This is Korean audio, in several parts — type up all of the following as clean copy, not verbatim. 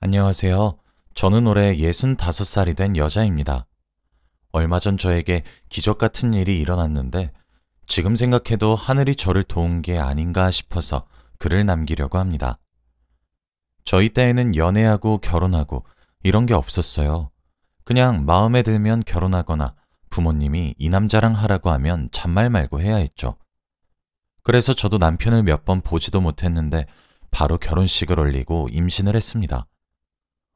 안녕하세요. 저는 올해 65살이 된 여자입니다. 얼마 전 저에게 기적 같은 일이 일어났는데 지금 생각해도 하늘이 저를 도운 게 아닌가 싶어서 글을 남기려고 합니다. 저희 때에는 연애하고 결혼하고 이런 게 없었어요. 그냥 마음에 들면 결혼하거나 부모님이 이 남자랑 하라고 하면 잔말 말고 해야 했죠. 그래서 저도 남편을 몇 번 보지도 못했는데 바로 결혼식을 올리고 임신을 했습니다.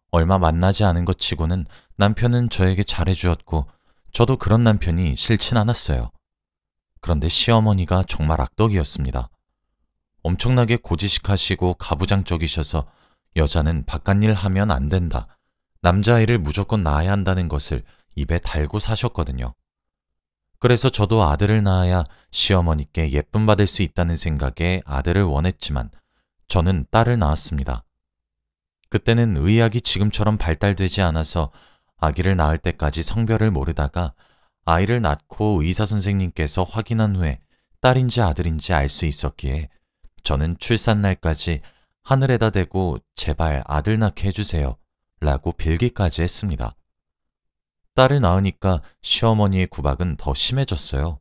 얼마 만나지 않은 것 치고는 남편은 저에게 잘해주었고 저도 그런 남편이 싫진 않았어요. 그런데 시어머니가 정말 악덕이었습니다. 엄청나게 고지식하시고 가부장적이셔서 여자는 바깥일 하면 안 된다. 남자아이를 무조건 낳아야 한다는 것을 입에 달고 사셨거든요. 그래서 저도 아들을 낳아야 시어머니께 예쁨 받을 수 있다는 생각에 아들을 원했지만 저는 딸을 낳았습니다. 그때는 의학이 지금처럼 발달되지 않아서 아기를 낳을 때까지 성별을 모르다가 아이를 낳고 의사 선생님께서 확인한 후에 딸인지 아들인지 알 수 있었기에 저는 출산 날까지 하늘에다 대고 제발 아들 낳게 해주세요 라고 빌기까지 했습니다. 딸을 낳으니까 시어머니의 구박은 더 심해졌어요.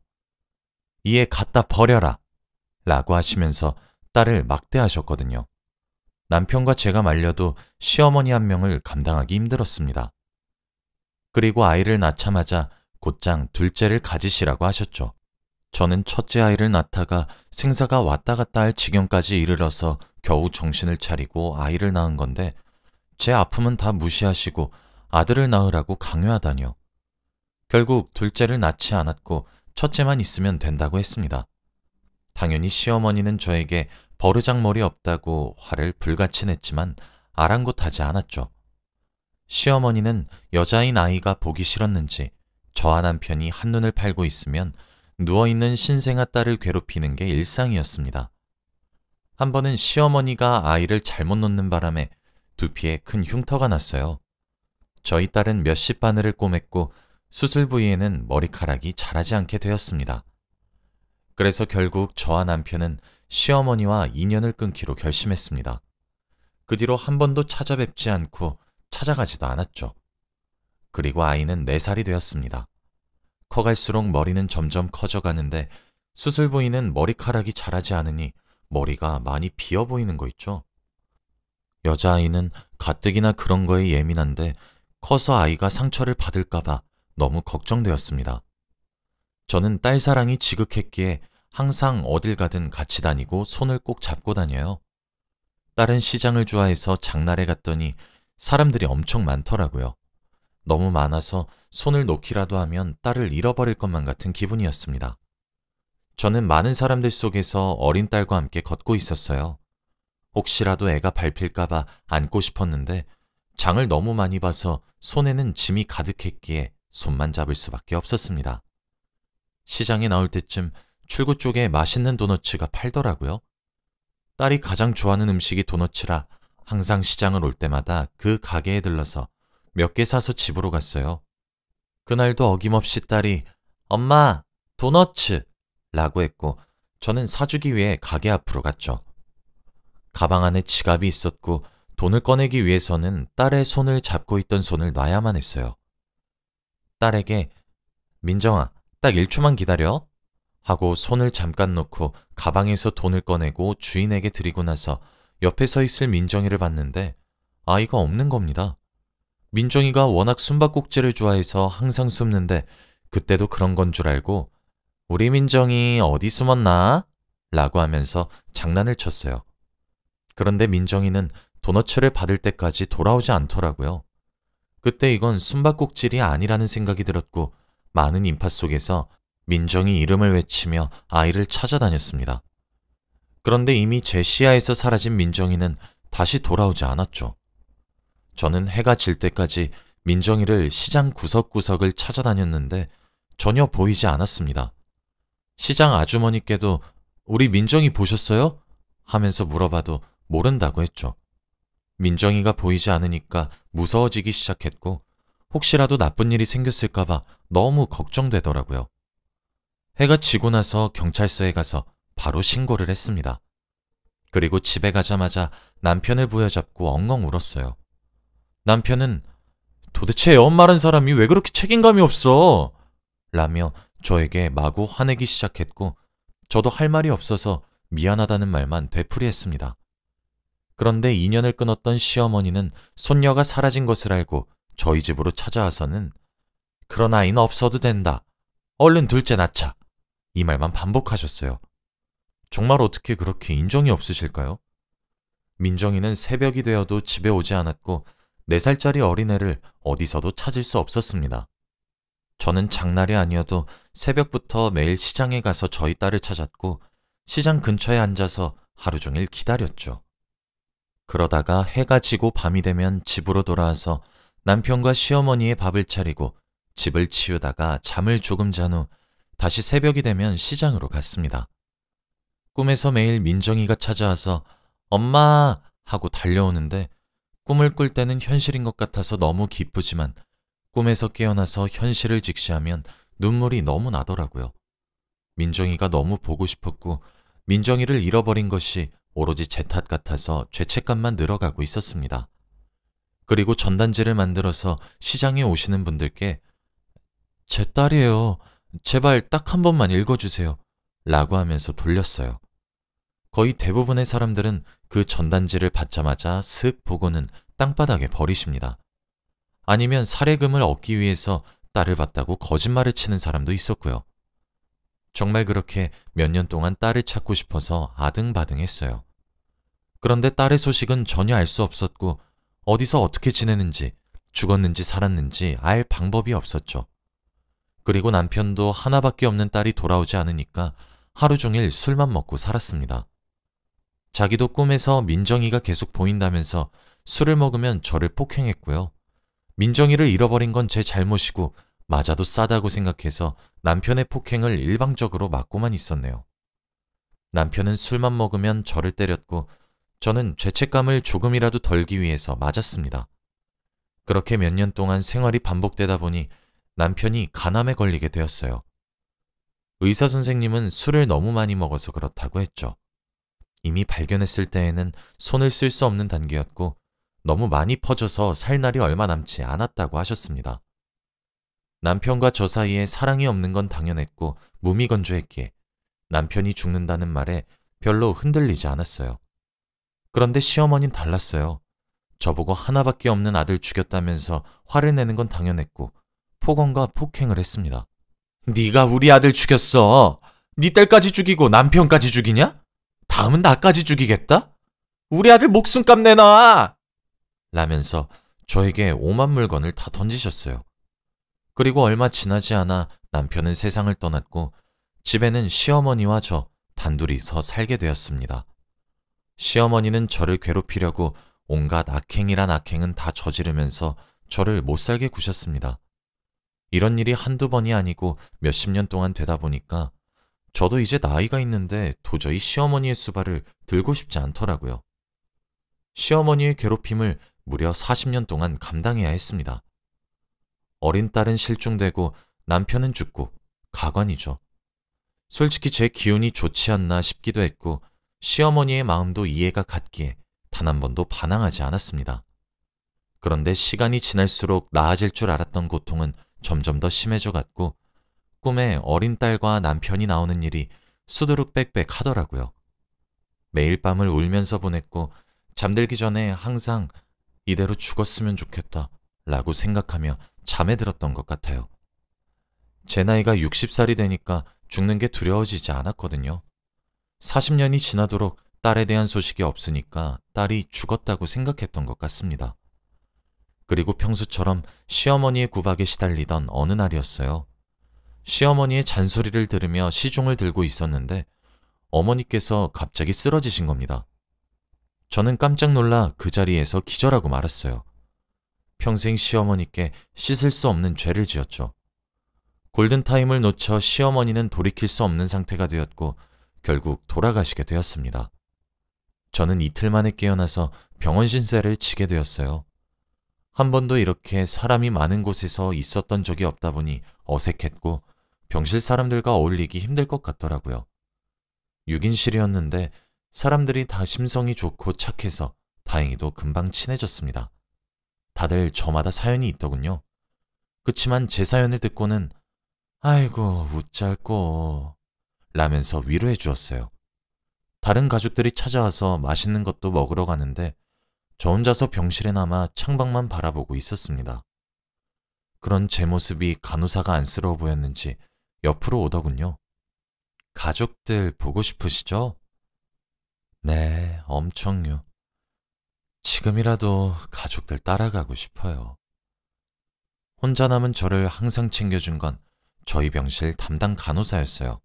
이에 갖다 버려라 라고 하시면서 딸을 막대하셨거든요. 남편과 제가 말려도 시어머니 한 명을 감당하기 힘들었습니다. 그리고 아이를 낳자마자 곧장 둘째를 가지시라고 하셨죠. 저는 첫째 아이를 낳다가 생사가 왔다 갔다 할 지경까지 이르러서 겨우 정신을 차리고 아이를 낳은 건데 제 아픔은 다 무시하시고 아들을 낳으라고 강요하다니요. 결국 둘째를 낳지 않았고 첫째만 있으면 된다고 했습니다. 당연히 시어머니는 저에게 버르장머리 없다고 화를 불같이 냈지만 아랑곳하지 않았죠. 시어머니는 여자인 아이가 보기 싫었는지 저와 남편이 한눈을 팔고 있으면 누워있는 신생아 딸을 괴롭히는 게 일상이었습니다. 한 번은 시어머니가 아이를 잘못 놓는 바람에 두피에 큰 흉터가 났어요. 저희 딸은 몇십 바늘을 꼬맸고 수술 부위에는 머리카락이 자라지 않게 되었습니다. 그래서 결국 저와 남편은 시어머니와 인연을 끊기로 결심했습니다. 그 뒤로 한 번도 찾아뵙지 않고 찾아가지도 않았죠. 그리고 아이는 4살이 되었습니다. 커갈수록 머리는 점점 커져가는데 수술 부위는 머리카락이 자라지 않으니 머리가 많이 비어 보이는 거 있죠. 여자아이는 가뜩이나 그런 거에 예민한데 커서 아이가 상처를 받을까봐 너무 걱정되었습니다. 저는 딸 사랑이 지극했기에 항상 어딜 가든 같이 다니고 손을 꼭 잡고 다녀요. 딸은 시장을 좋아해서 장날에 갔더니 사람들이 엄청 많더라고요. 너무 많아서 손을 놓기라도 하면 딸을 잃어버릴 것만 같은 기분이었습니다. 저는 많은 사람들 속에서 어린 딸과 함께 걷고 있었어요. 혹시라도 애가 밟힐까봐 안고 싶었는데 장을 너무 많이 봐서 손에는 짐이 가득했기에 손만 잡을 수밖에 없었습니다. 시장에 나올 때쯤 출구 쪽에 맛있는 도너츠가 팔더라고요. 딸이 가장 좋아하는 음식이 도너츠라 항상 시장을 올 때마다 그 가게에 들러서 몇 개 사서 집으로 갔어요. 그날도 어김없이 딸이 엄마, 도너츠! 라고 했고 저는 사주기 위해 가게 앞으로 갔죠. 가방 안에 지갑이 있었고 돈을 꺼내기 위해서는 딸의 손을 잡고 있던 손을 놔야만 했어요. 딸에게 민정아, 딱 1초만 기다려 하고 손을 잠깐 놓고 가방에서 돈을 꺼내고 주인에게 드리고 나서 옆에 서 있을 민정이를 봤는데 아이가 없는 겁니다. 민정이가 워낙 숨바꼭질을 좋아해서 항상 숨는데 그때도 그런 건 줄 알고 우리 민정이 어디 숨었나? 라고 하면서 장난을 쳤어요. 그런데 민정이는 도너츠를 받을 때까지 돌아오지 않더라고요. 그때 이건 숨바꼭질이 아니라는 생각이 들었고 많은 인파 속에서 민정이 이름을 외치며 아이를 찾아다녔습니다. 그런데 이미 제 시야에서 사라진 민정이는 다시 돌아오지 않았죠. 저는 해가 질 때까지 민정이를 시장 구석구석을 찾아다녔는데 전혀 보이지 않았습니다. 시장 아주머니께도 우리 민정이 보셨어요? 하면서 물어봐도 모른다고 했죠. 민정이가 보이지 않으니까 무서워지기 시작했고 혹시라도 나쁜 일이 생겼을까봐 너무 걱정되더라고요. 해가 지고 나서 경찰서에 가서 바로 신고를 했습니다. 그리고 집에 가자마자 남편을 부여잡고 엉엉 울었어요. 남편은 도대체 애 엄마란 사람이 왜 그렇게 책임감이 없어? 라며 저에게 마구 화내기 시작했고 저도 할 말이 없어서 미안하다는 말만 되풀이했습니다. 그런데 인연을 끊었던 시어머니는 손녀가 사라진 것을 알고 저희 집으로 찾아와서는 그런 아이는 없어도 된다. 얼른 둘째 낳자. 이 말만 반복하셨어요. 정말 어떻게 그렇게 인정이 없으실까요? 민정이는 새벽이 되어도 집에 오지 않았고 4살짜리 어린애를 어디서도 찾을 수 없었습니다. 저는 장날이 아니어도 새벽부터 매일 시장에 가서 저희 딸을 찾았고 시장 근처에 앉아서 하루 종일 기다렸죠. 그러다가 해가 지고 밤이 되면 집으로 돌아와서 남편과 시어머니의 밥을 차리고 집을 치우다가 잠을 조금 잔 후 다시 새벽이 되면 시장으로 갔습니다. 꿈에서 매일 민정이가 찾아와서 엄마 하고 달려오는데 꿈을 꿀 때는 현실인 것 같아서 너무 기쁘지만 꿈에서 깨어나서 현실을 직시하면 눈물이 너무 나더라고요. 민정이가 너무 보고 싶었고 민정이를 잃어버린 것이 오로지 제 탓 같아서 죄책감만 늘어가고 있었습니다. 그리고 전단지를 만들어서 시장에 오시는 분들께 제 딸이에요. 제발 딱 한 번만 읽어주세요. 라고 하면서 돌렸어요. 거의 대부분의 사람들은 그 전단지를 받자마자 슥 보고는 땅바닥에 버리십니다. 아니면 사례금을 얻기 위해서 딸을 봤다고 거짓말을 치는 사람도 있었고요. 정말 그렇게 몇 년 동안 딸을 찾고 싶어서 아등바등했어요. 그런데 딸의 소식은 전혀 알 수 없었고 어디서 어떻게 지내는지 죽었는지 살았는지 알 방법이 없었죠. 그리고 남편도 하나밖에 없는 딸이 돌아오지 않으니까 하루 종일 술만 먹고 살았습니다. 자기도 꿈에서 민정이가 계속 보인다면서 술을 먹으면 저를 폭행했고요. 민정이를 잃어버린 건 제 잘못이고 맞아도 싸다고 생각해서 남편의 폭행을 일방적으로 막고만 있었네요. 남편은 술만 먹으면 저를 때렸고 저는 죄책감을 조금이라도 덜기 위해서 맞았습니다. 그렇게 몇 년 동안 생활이 반복되다 보니 남편이 간암에 걸리게 되었어요. 의사 선생님은 술을 너무 많이 먹어서 그렇다고 했죠. 이미 발견했을 때에는 손을 쓸 수 없는 단계였고 너무 많이 퍼져서 살 날이 얼마 남지 않았다고 하셨습니다. 남편과 저 사이에 사랑이 없는 건 당연했고 무미건조했기에 남편이 죽는다는 말에 별로 흔들리지 않았어요. 그런데 시어머니는 달랐어요. 저보고 하나밖에 없는 아들 죽였다면서 화를 내는 건 당연했고 폭언과 폭행을 했습니다. 네가 우리 아들 죽였어. 네 딸까지 죽이고 남편까지 죽이냐? 다음은 나까지 죽이겠다? 우리 아들 목숨값 내놔! 라면서 저에게 오만 물건을 다 던지셨어요. 그리고 얼마 지나지 않아 남편은 세상을 떠났고 집에는 시어머니와 저 단둘이서 살게 되었습니다. 시어머니는 저를 괴롭히려고 온갖 악행이란 악행은 다 저지르면서 저를 못살게 구셨습니다. 이런 일이 한두 번이 아니고 몇십 년 동안 되다 보니까 저도 이제 나이가 있는데 도저히 시어머니의 수발을 들고 싶지 않더라고요. 시어머니의 괴롭힘을 무려 40년 동안 감당해야 했습니다. 어린 딸은 실종되고 남편은 죽고 가관이죠. 솔직히 제 기운이 좋지 않나 싶기도 했고 시어머니의 마음도 이해가 갔기에 단 한 번도 반항하지 않았습니다. 그런데 시간이 지날수록 나아질 줄 알았던 고통은 점점 더 심해져 갔고 꿈에 어린 딸과 남편이 나오는 일이 수두룩빽빽 하더라고요. 매일 밤을 울면서 보냈고 잠들기 전에 항상 이대로 죽었으면 좋겠다 라고 생각하며 잠에 들었던 것 같아요. 제 나이가 60살이 되니까 죽는 게 두려워지지 않았거든요. 40년이 지나도록 딸에 대한 소식이 없으니까 딸이 죽었다고 생각했던 것 같습니다. 그리고 평소처럼 시어머니의 구박에 시달리던 어느 날이었어요. 시어머니의 잔소리를 들으며 시중을 들고 있었는데 어머니께서 갑자기 쓰러지신 겁니다. 저는 깜짝 놀라 그 자리에서 기절하고 말았어요. 평생 시어머니께 씻을 수 없는 죄를 지었죠. 골든타임을 놓쳐 시어머니는 돌이킬 수 없는 상태가 되었고 결국 돌아가시게 되었습니다. 저는 이틀 만에 깨어나서 병원 신세를 지게 되었어요. 한 번도 이렇게 사람이 많은 곳에서 있었던 적이 없다 보니 어색했고 병실 사람들과 어울리기 힘들 것 같더라고요. 6인실이었는데 사람들이 다 심성이 좋고 착해서 다행히도 금방 친해졌습니다. 다들 저마다 사연이 있더군요. 그치만 제 사연을 듣고는 아이고 웃잘꼬 라면서 위로해 주었어요. 다른 가족들이 찾아와서 맛있는 것도 먹으러 가는데 저 혼자서 병실에 남아 창밖만 바라보고 있었습니다. 그런 제 모습이 간호사가 안쓰러워 보였는지 옆으로 오더군요. 가족들 보고 싶으시죠? 네, 엄청요. 지금이라도 가족들 따라가고 싶어요. 혼자 남은 저를 항상 챙겨준 건 저희 병실 담당 간호사였어요.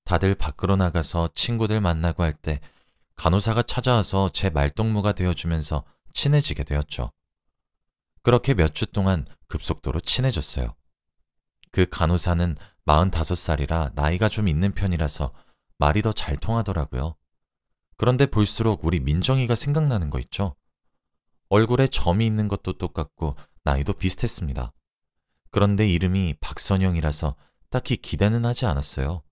다들 밖으로 나가서 친구들 만나고 할 때 간호사가 찾아와서 제 말동무가 되어주면서 친해지게 되었죠. 그렇게 몇 주 동안 급속도로 친해졌어요. 그 간호사는 45살이라 나이가 좀 있는 편이라서 말이 더 잘 통하더라고요. 그런데 볼수록 우리 민정이가 생각나는 거 있죠? 얼굴에 점이 있는 것도 똑같고 나이도 비슷했습니다. 그런데 이름이 박선영이라서 딱히 기대는 하지 않았어요.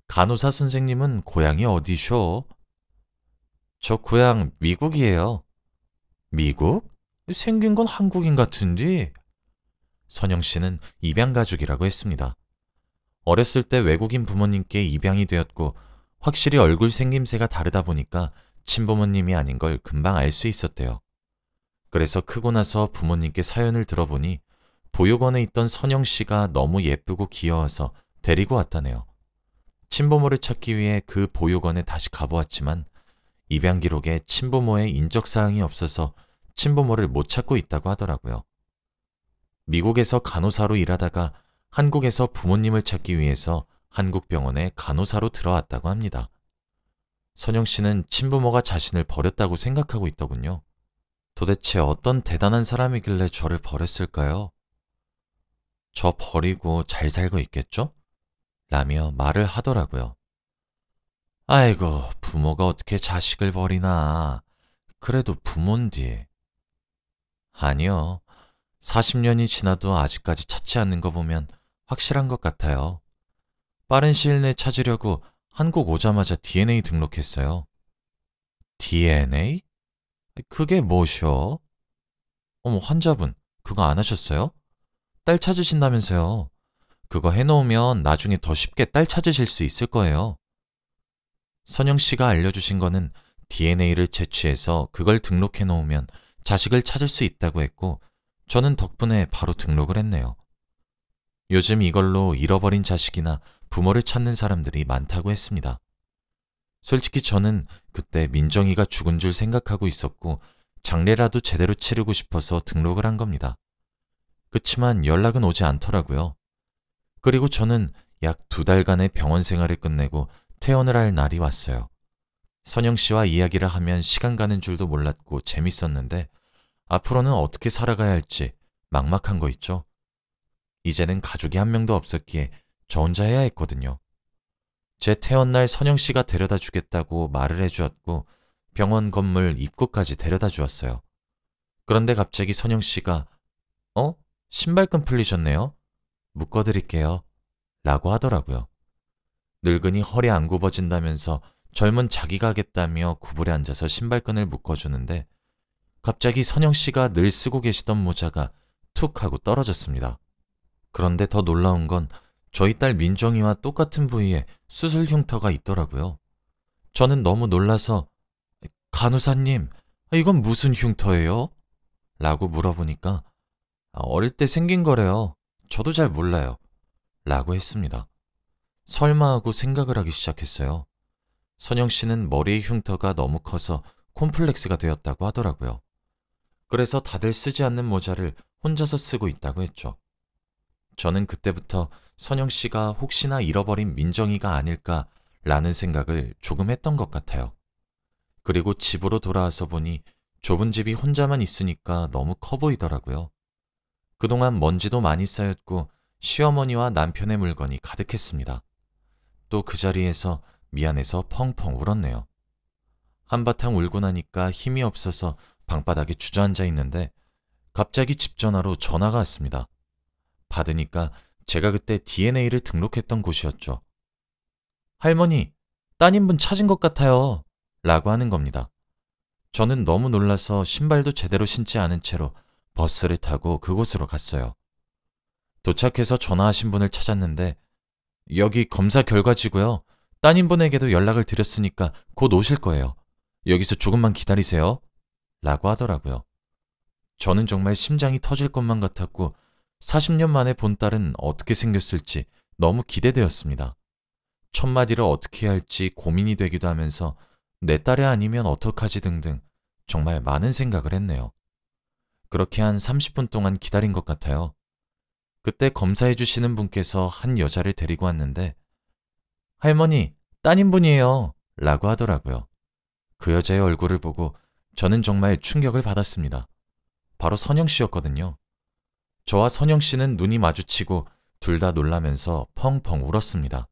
간호사 선생님은 고향이 어디쇼? 저 고향 미국이에요. 미국? 생긴 건 한국인 같은데? 선영 씨는 입양 가족이라고 했습니다. 어렸을 때 외국인 부모님께 입양이 되었고 확실히 얼굴 생김새가 다르다 보니까 친부모님이 아닌 걸 금방 알 수 있었대요. 그래서 크고 나서 부모님께 사연을 들어보니 보육원에 있던 선영 씨가 너무 예쁘고 귀여워서 데리고 왔다네요. 친부모를 찾기 위해 그 보육원에 다시 가보았지만 입양 기록에 친부모의 인적사항이 없어서 친부모를 못 찾고 있다고 하더라고요. 미국에서 간호사로 일하다가 한국에서 부모님을 찾기 위해서 한국 병원에 간호사로 들어왔다고 합니다. 선영 씨는 친부모가 자신을 버렸다고 생각하고 있더군요. 도대체 어떤 대단한 사람이길래 저를 버렸을까요? 저 버리고 잘 살고 있겠죠? 라며 말을 하더라고요. 아이고, 부모가 어떻게 자식을 버리나. 그래도 부모인디. 아니요. 40년이 지나도 아직까지 찾지 않는 거 보면 확실한 것 같아요. 빠른 시일 내에 찾으려고 한국 오자마자 DNA 등록했어요. DNA? 그게 뭐셔? 어머, 환자분, 그거 안 하셨어요? 딸 찾으신다면서요. 그거 해놓으면 나중에 더 쉽게 딸 찾으실 수 있을 거예요. 선영 씨가 알려주신 거는 DNA를 채취해서 그걸 등록해 놓으면 자식을 찾을 수 있다고 했고 저는 덕분에 바로 등록을 했네요. 요즘 이걸로 잃어버린 자식이나 부모를 찾는 사람들이 많다고 했습니다. 솔직히 저는 그때 민정이가 죽은 줄 생각하고 있었고 장례라도 제대로 치르고 싶어서 등록을 한 겁니다. 그치만 연락은 오지 않더라고요. 그리고 저는 약 2달간의 병원 생활을 끝내고 퇴원을 할 날이 왔어요. 선영 씨와 이야기를 하면 시간 가는 줄도 몰랐고 재밌었는데 앞으로는 어떻게 살아가야 할지 막막한 거 있죠. 이제는 가족이 한 명도 없었기에 저 혼자 해야 했거든요. 제 퇴원날 선영 씨가 데려다 주겠다고 말을 해주었고 병원 건물 입구까지 데려다 주었어요. 그런데 갑자기 선영 씨가 신발끈 풀리셨네요. 묶어드릴게요. 라고 하더라고요. 늙은이 허리 안 굽어진다면서 젊은 자기가 하겠다며 구불에 앉아서 신발끈을 묶어주는데 갑자기 선영 씨가 늘 쓰고 계시던 모자가 툭 하고 떨어졌습니다. 그런데 더 놀라운 건 저희 딸 민정이와 똑같은 부위에 수술 흉터가 있더라고요. 저는 너무 놀라서 간호사님, 이건 무슨 흉터예요? 라고 물어보니까 어릴 때 생긴 거래요. 저도 잘 몰라요. 라고 했습니다. 설마 하고 생각을 하기 시작했어요. 선영 씨는 머리의 흉터가 너무 커서 콤플렉스가 되었다고 하더라고요. 그래서 다들 쓰지 않는 모자를 혼자서 쓰고 있다고 했죠. 저는 그때부터 선영 씨가 혹시나 잃어버린 민정이가 아닐까라는 생각을 조금 했던 것 같아요. 그리고 집으로 돌아와서 보니 좁은 집이 혼자만 있으니까 너무 커 보이더라고요. 그동안 먼지도 많이 쌓였고 시어머니와 남편의 물건이 가득했습니다. 또 그 자리에서 미안해서 펑펑 울었네요. 한바탕 울고 나니까 힘이 없어서 방바닥에 주저앉아 있는데 갑자기 집 전화로 전화가 왔습니다. 받으니까 제가 그때 DNA를 등록했던 곳이었죠. 할머니, 따님분 찾은 것 같아요. 라고 하는 겁니다. 저는 너무 놀라서 신발도 제대로 신지 않은 채로 버스를 타고 그곳으로 갔어요. 도착해서 전화하신 분을 찾았는데 여기 검사 결과지고요. 따님분에게도 연락을 드렸으니까 곧 오실 거예요. 여기서 조금만 기다리세요. 라고 하더라고요. 저는 정말 심장이 터질 것만 같았고 40년 만에 본 딸은 어떻게 생겼을지 너무 기대되었습니다. 첫 마디를 어떻게 해야 할지 고민이 되기도 하면서 내 딸이 아니면 어떡하지 등등 정말 많은 생각을 했네요. 그렇게 한 30분 동안 기다린 것 같아요. 그때 검사해 주시는 분께서 한 여자를 데리고 왔는데 할머니, 따님분이에요. 라고 하더라고요. 그 여자의 얼굴을 보고 저는 정말 충격을 받았습니다. 바로 선영 씨였거든요. 저와 선영 씨는 눈이 마주치고 둘 다 놀라면서 펑펑 울었습니다.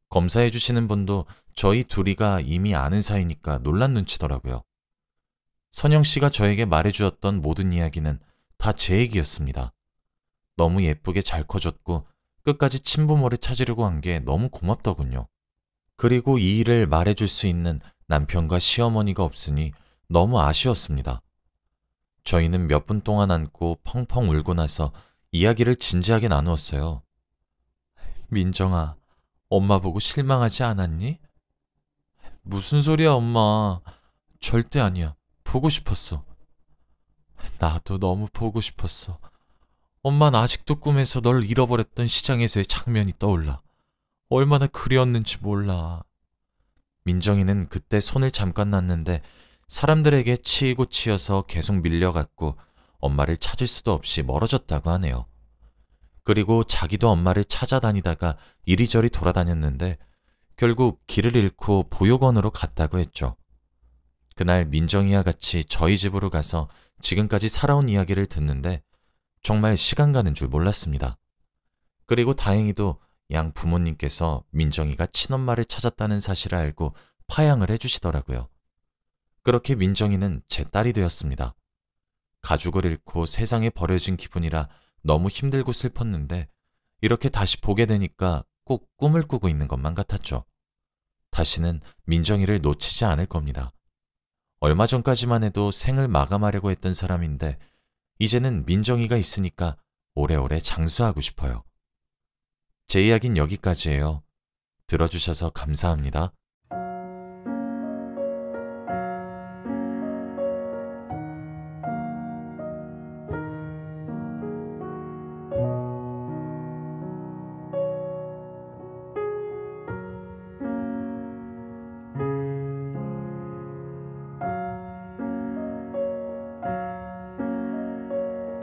검사해 주시는 분도 저희 둘이가 이미 아는 사이니까 놀란 눈치더라고요. 선영 씨가 저에게 말해 주었던 모든 이야기는 다 제 얘기였습니다. 너무 예쁘게 잘 커졌고 끝까지 친부모를 찾으려고 한 게 너무 고맙더군요. 그리고 이 일을 말해줄 수 있는 남편과 시어머니가 없으니 너무 아쉬웠습니다. 저희는 몇 분 동안 안고 펑펑 울고 나서 이야기를 진지하게 나누었어요. 민정아, 엄마 보고 실망하지 않았니? 무슨 소리야, 엄마. 절대 아니야. 보고 싶었어. 나도 너무 보고 싶었어. 엄마는 아직도 꿈에서 널 잃어버렸던 시장에서의 장면이 떠올라. 얼마나 그리웠는지 몰라. 민정이는 그때 손을 잠깐 놨는데 사람들에게 치이고 치여서 계속 밀려갔고 엄마를 찾을 수도 없이 멀어졌다고 하네요. 그리고 자기도 엄마를 찾아다니다가 이리저리 돌아다녔는데 결국 길을 잃고 보육원으로 갔다고 했죠. 그날 민정이와 같이 저희 집으로 가서 지금까지 살아온 이야기를 듣는데 정말 시간 가는 줄 몰랐습니다. 그리고 다행히도 양 부모님께서 민정이가 친엄마를 찾았다는 사실을 알고 파양을 해주시더라고요. 그렇게 민정이는 제 딸이 되었습니다. 가족을 잃고 세상에 버려진 기분이라 너무 힘들고 슬펐는데 이렇게 다시 보게 되니까 꼭 꿈을 꾸고 있는 것만 같았죠. 다시는 민정이를 놓치지 않을 겁니다. 얼마 전까지만 해도 생을 마감하려고 했던 사람인데 이제는 민정이가 있으니까 오래오래 장수하고 싶어요. 제 이야기는 여기까지예요. 들어주셔서 감사합니다.